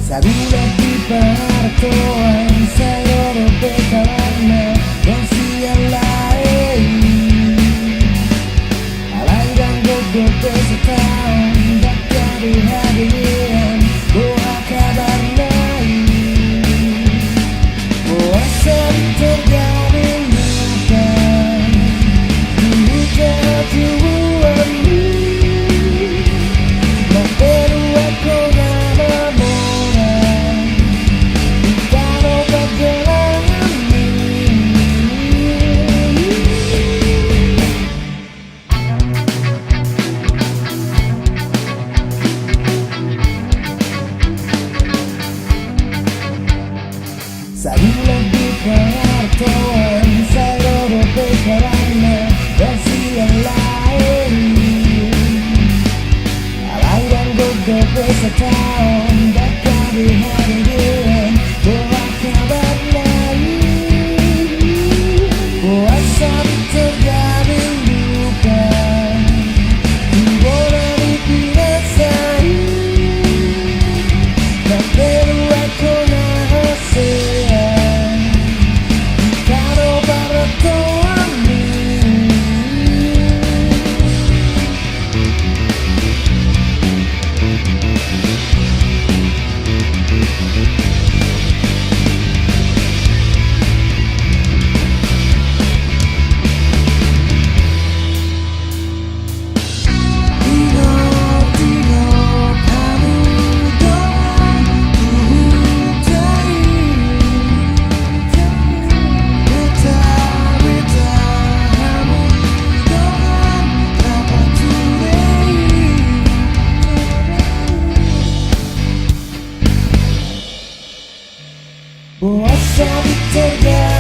Sabilah di pertoan saya bekalana dan siang lain alai dan godok bersetahun tak jadi hadirin doa kabar lain puasa terjadi bukan buka tubuhmu tak perlu aku Sabilah di pertoan saya bekalana dan siang lain alai dan godok bersetahun tak jadi hadirin doa kabar lain puasa terjadi bukan boleh dipinasai tak perlu aku puasa terjadi